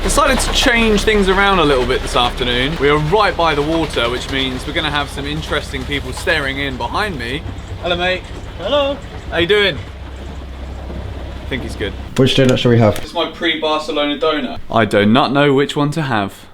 Decided to change things around a little bit this afternoon. We are right by the water, which means we're going to have some interesting people staring in behind me. Hello, mate. Hello. How you doing? I think he's good. Which donut shall we have? It's my pre-Barcelona donut. I do not know which one to have.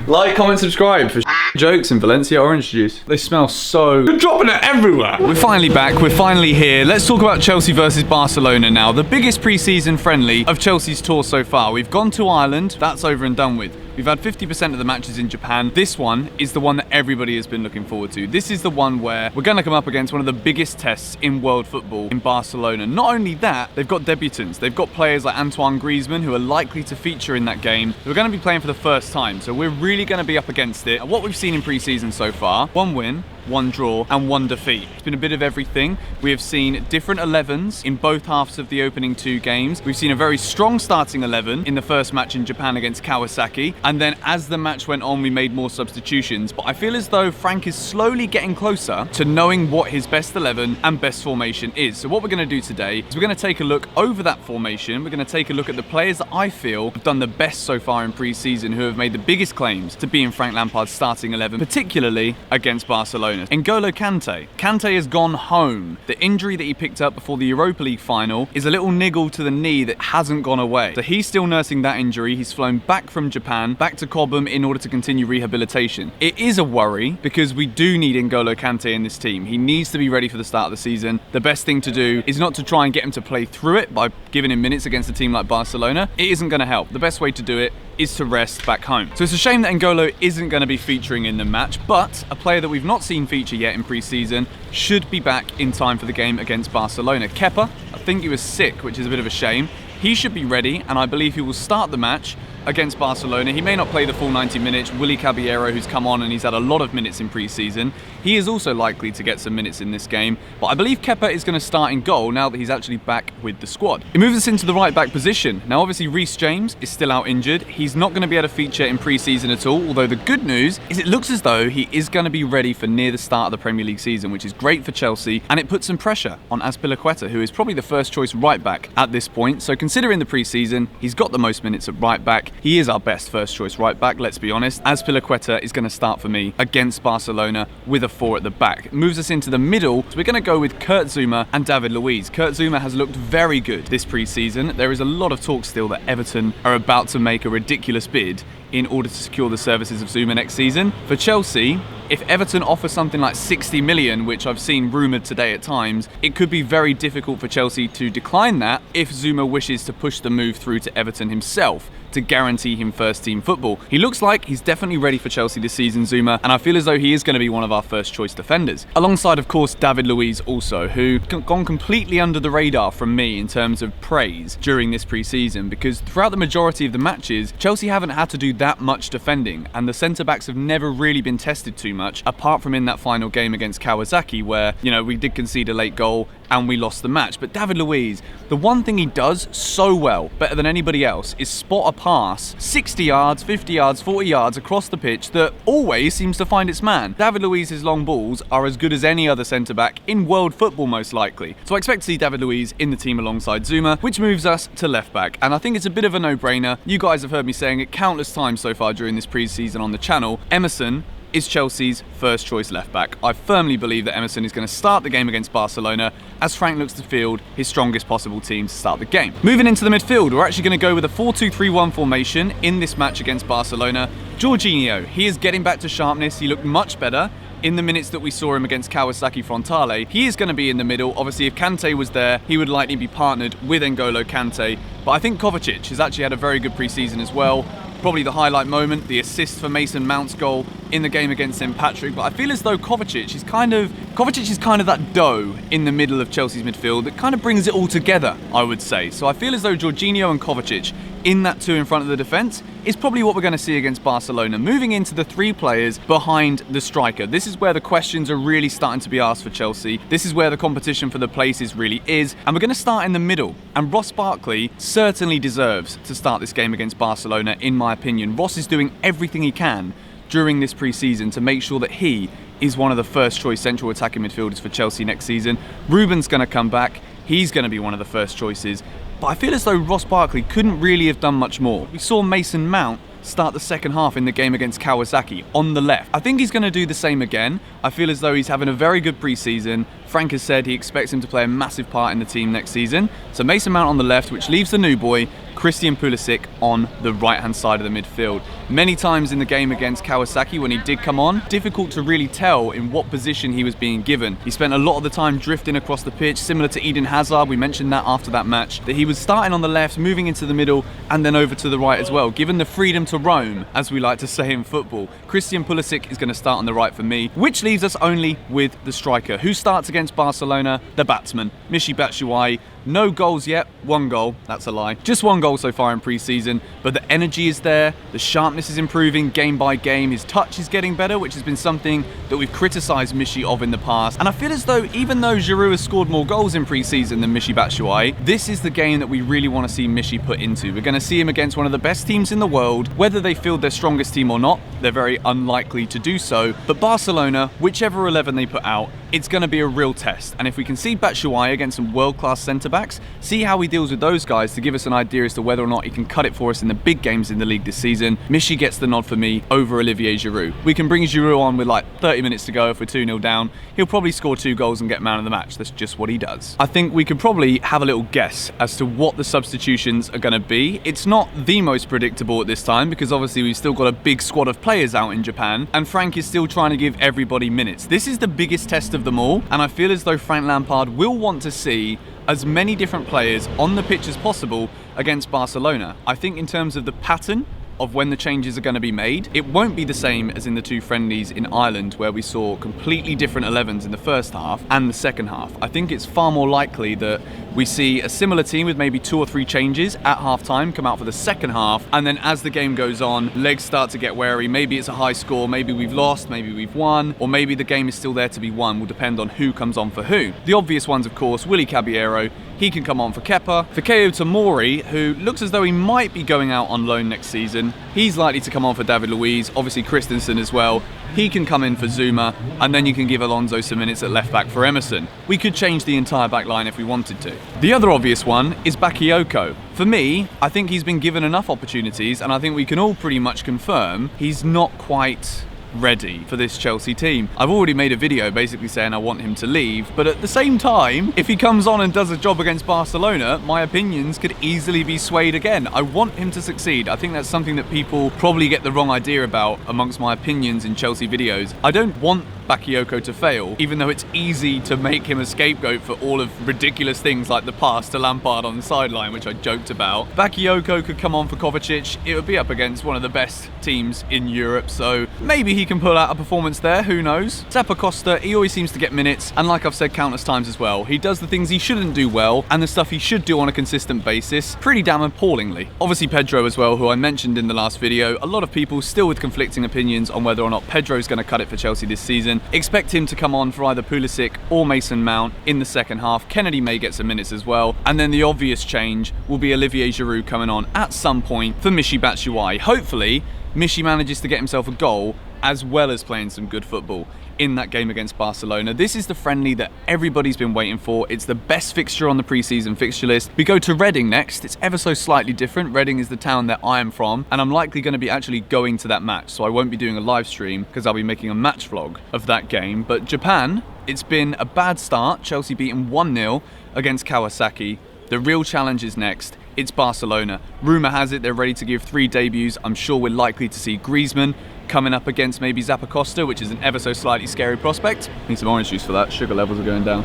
Like, comment, subscribe for jokes and Valencia orange juice. They smell so... You're dropping it everywhere! We're finally back, we're finally here. Let's talk about Chelsea versus Barcelona now. The biggest pre-season friendly of Chelsea's tour so far. We've gone to Ireland, that's over and done with. We've had 50% of the matches in Japan. This one is the one that everybody has been looking forward to. This is the one where we're going to come up against one of the biggest tests in world football in Barcelona. Not only that, they've got debutants. They've got players like Antoine Griezmann who are likely to feature in that game. We're going to be playing for the first time, so we're really going to be up against it. And what we've seen in pre-season so far, 1 win, 1 draw and 1 defeat. It's been a bit of everything. We have seen different 11s in both halves of the opening 2 games. We've seen a very strong starting 11 in the first match in Japan against Kawasaki, and then as the match went on we made more substitutions, but I feel as though Frank is slowly getting closer to knowing what his best 11 and best formation is. So what we're going to do today is we're going to take a look over that formation. We're going to take a look at the players that I feel have done the best so far in pre-season, who have made the biggest claims to be in Frank Lampard's starting 11, particularly against Barcelona. N'Golo Kante. Kante has gone home. The injury that he picked up before the Europa League final is a little niggle to the knee that hasn't gone away. So he's still nursing that injury. He's flown back from Japan, back to Cobham in order to continue rehabilitation. It is a worry because we do need N'Golo Kante in this team. He needs to be ready for the start of the season. The best thing to do is not to try and get him to play through it by giving him minutes against a team like Barcelona. It isn't going to help. The best way to do it is to rest back home. So it's a shame that N'Golo isn't going to be featuring in the match, but a player that we've not seen feature yet in pre-season should be back in time for the game against Barcelona. Keppa, I think he was sick, which is a bit of a shame. He should be ready, and I believe he will start the match against Barcelona. He may not play the full 90 minutes. Willy Caballero, who's come on and he's had a lot of minutes in pre-season, he is also likely to get some minutes in this game, but I believe Keppa is going to start in goal now that he's actually back with the squad. It moves us into the right back position. Now obviously Reece James is still out injured. He's not going to be able to feature in pre-season at all, although the good news is it looks as though he is going to be ready for near the start of the Premier League season, which is great for Chelsea, and it puts some pressure on Azpilicueta, who is probably the first choice right back at this point. So considering the pre-season, he's got the most minutes at right back. He is our best first choice right back, let's be honest. Azpilicueta is going to start for me against Barcelona with a 4 at the back. It moves us into the middle, so we're going to go with Kurt Zouma and David Luiz. Kurt Zouma has looked very good this pre-season. There is a lot of talk still that Everton are about to make a ridiculous bid in order to secure the services of Zouma next season. For Chelsea, if Everton offer something like 60 million, which I've seen rumoured today at times, it could be very difficult for Chelsea to decline that if Zouma wishes to push the move through to Everton himself to guarantee him first team football. He looks like he's definitely ready for Chelsea this season, Zouma, and I feel as though he is going to be one of our first choice defenders. Alongside, of course, David Luiz also, who gone completely under the radar from me in terms of praise during this pre-season, because throughout the majority of the matches, Chelsea haven't had to do that much defending, and the centre-backs have never really been tested too much, apart from in that final game against Kawasaki, where, you know, we did concede a late goal and we lost the match. But David Luiz, the one thing he does so well, better than anybody else, is spot a pass 60 yards, 50 yards, 40 yards across the pitch that always seems to find its man. David Luiz's long balls are as good as any other centre-back in world football, most likely. So I expect to see David Luiz in the team alongside Zouma, which moves us to left-back. And I think it's a bit of a no-brainer. You guys have heard me saying it countless times so far during this pre-season on the channel. Emerson is Chelsea's first choice left back. I firmly believe that Emerson is going to start the game against Barcelona as Frank looks to field his strongest possible team to start the game. Moving into the midfield, we're actually going to go with a 4-2-3-1 formation in this match against Barcelona. Jorginho, he is getting back to sharpness. He looked much better in the minutes that we saw him against Kawasaki Frontale. He is going to be in the middle. Obviously, if Kante was there, he would likely be partnered with N'Golo Kante. But I think Kovacic has actually had a very good pre-season as well. Probably the highlight moment, the assist for Mason Mount's goal in the game against St. Patrick. But I feel as though Kovacic is kind of that dough in the middle of Chelsea's midfield that kind of brings it all together, I would say. So I feel as though Jorginho and Kovacic in that 2 in front of the defence is probably what we're going to see against Barcelona. Moving into the 3 players behind the striker. This is where the questions are really starting to be asked for Chelsea. This is where the competition for the places really is. And we're going to start in the middle. And Ross Barkley certainly deserves to start this game against Barcelona, in my opinion. Ross is doing everything he can during this pre-season to make sure that he is one of the first choice central attacking midfielders for Chelsea next season. Ruben's going to come back. He's going to be one of the first choices. But I feel as though Ross Barkley couldn't really have done much more. We saw Mason Mount start the second half in the game against Kawasaki on the left. I think he's going to do the same again. I feel as though he's having a very good pre-season. Frank has said he expects him to play a massive part in the team next season. So Mason Mount on the left, which leaves the new boy, Christian Pulisic, on the right-hand side of the midfield. Many times in the game against Kawasaki when he did come on, difficult to really tell in what position he was being given. He spent a lot of the time drifting across the pitch, similar to Eden Hazard. We mentioned that after that match, that he was starting on the left, moving into the middle, and then over to the right as well, given the freedom to roam, as we like to say in football. Christian Pulisic is going to start on the right for me, which leaves us only with the striker. Who starts against Barcelona? The batsman, Michy Batshuayi. No goals yet, 1 goal, that's a lie. Just 1 goal so far in pre-season, but the energy is there, the sharpness is improving game by game, his touch is getting better, which has been something that we've criticised Michy of in the past. And I feel as though even though Giroud has scored more goals in pre-season than Michy Batshuayi, this is the game that we really want to see Michy put into. We're going to see him against one of the best teams in the world. Whether they field their strongest team or not, they're very unlikely to do so. But Barcelona, whichever 11 they put out, it's going to be a real test. And if we can see Batshuayi against some world-class centre-backs, see how he deals with those guys to give us an idea as to whether or not he can cut it for us in the big games in the league this season. Michy gets the nod for me over Olivier Giroud. We can bring Giroud on with like 30 minutes to go if we're 2-0 down. He'll probably score 2 goals and get man of the match. That's just what he does. I think we could probably have a little guess as to what the substitutions are going to be. It's not the most predictable at this time because obviously we've still got a big squad of players out in Japan and Frank is still trying to give everybody minutes. This is the biggest test of them all, and I feel as though Frank Lampard will want to see as many different players on the pitch as possible against Barcelona. I think in terms of the pattern of when the changes are going to be made, it won't be the same as in the 2 friendlies in Ireland where we saw completely different 11s in the first half and the second half. I think it's far more likely that we see a similar team with maybe 2 or 3 changes at half-time come out for the second half, and then as the game goes on, legs start to get wary. Maybe it's a high score, maybe we've lost, maybe we've won, or maybe the game is still there to be won. Will depend on who comes on for who. The obvious ones, of course, Willy Caballero. He can come on for Keppa. Fikayo Tomori, who looks as though he might be going out on loan next season, he's likely to come on for David Luiz. Obviously Christensen as well. He can come in for Zuma, and then you can give Alonso some minutes at left back for Emerson. We could change the entire back line if we wanted to. The other obvious one is Bakayoko. For me, I think he's been given enough opportunities, and I think we can all pretty much confirm he's not quite ready for this Chelsea team. I've already made a video basically saying I want him to leave, but at the same time, if he comes on and does a job against Barcelona, my opinions could easily be swayed again. I want him to succeed. I think that's something that people probably get the wrong idea about amongst my opinions in Chelsea videos. I don't want Bakayoko to fail, even though it's easy to make him a scapegoat for all of ridiculous things like the pass to Lampard on the sideline, which I joked about. Bakayoko could come on for Kovacic. It would be up against one of the best teams in Europe, so maybe he can pull out a performance there, who knows. Zappacosta, he always seems to get minutes, and like I've said countless times as well, he does the things he shouldn't do well, and the stuff he should do on a consistent basis pretty damn appallingly. Obviously Pedro as well, who I mentioned in the last video. A lot of people still with conflicting opinions on whether or not Pedro's going to cut it for Chelsea this season. Expect him to come on for either Pulisic or Mason Mount in the second half. Kennedy may get some minutes as well, and then the obvious change will be Olivier Giroud coming on at some point for Michy Batshuayi. Hopefully Michy manages to get himself a goal as well as playing some good football in that game against Barcelona. This is the friendly that everybody's been waiting for. It's the best fixture on the pre-season fixture list. We go to Reading next. It's ever so slightly different. Reading is the town that I am from, and I'm likely going to be actually going to that match, so I won't be doing a live stream because I'll be making a match vlog of that game. But Japan, it's been a bad start. Chelsea beaten 1-0 against Kawasaki. The real challenge is next. It's Barcelona. Rumour has it they're ready to give 3 debuts. I'm sure we're likely to see Griezmann coming up against maybe Zappacosta, which is an ever so slightly scary prospect. Need some orange juice for that. Sugar levels are going down.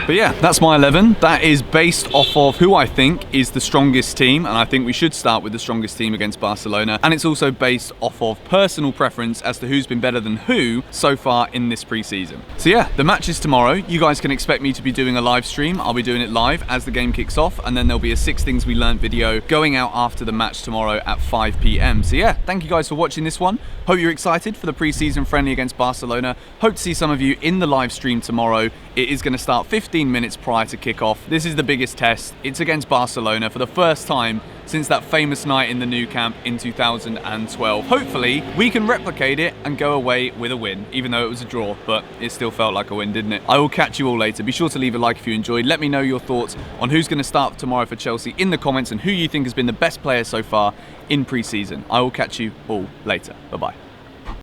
But yeah, that's my 11. That is based off of who I think is the strongest team, and I think we should start with the strongest team against Barcelona. And it's also based off of personal preference as to who's been better than who so far in this pre-season. So yeah, the match is tomorrow. You guys can expect me to be doing a live stream. I'll be doing it live as the game kicks off, and then there'll be a 6 Things We Learned video going out after the match tomorrow at 5 PM. So yeah, thank you guys for watching this one. Hope you're excited for the pre-season friendly against Barcelona. Hope to see some of you in the live stream tomorrow. It is going to start 15 15 minutes prior to kick-off. This is the biggest test. It's against Barcelona for the first time since that famous night in the Nou Camp in 2012. Hopefully, we can replicate it and go away with a win, even though it was a draw, but it still felt like a win, didn't it? I will catch you all later. Be sure to leave a like if you enjoyed. Let me know your thoughts on who's going to start tomorrow for Chelsea in the comments and who you think has been the best player so far in pre-season. I will catch you all later. Bye-bye.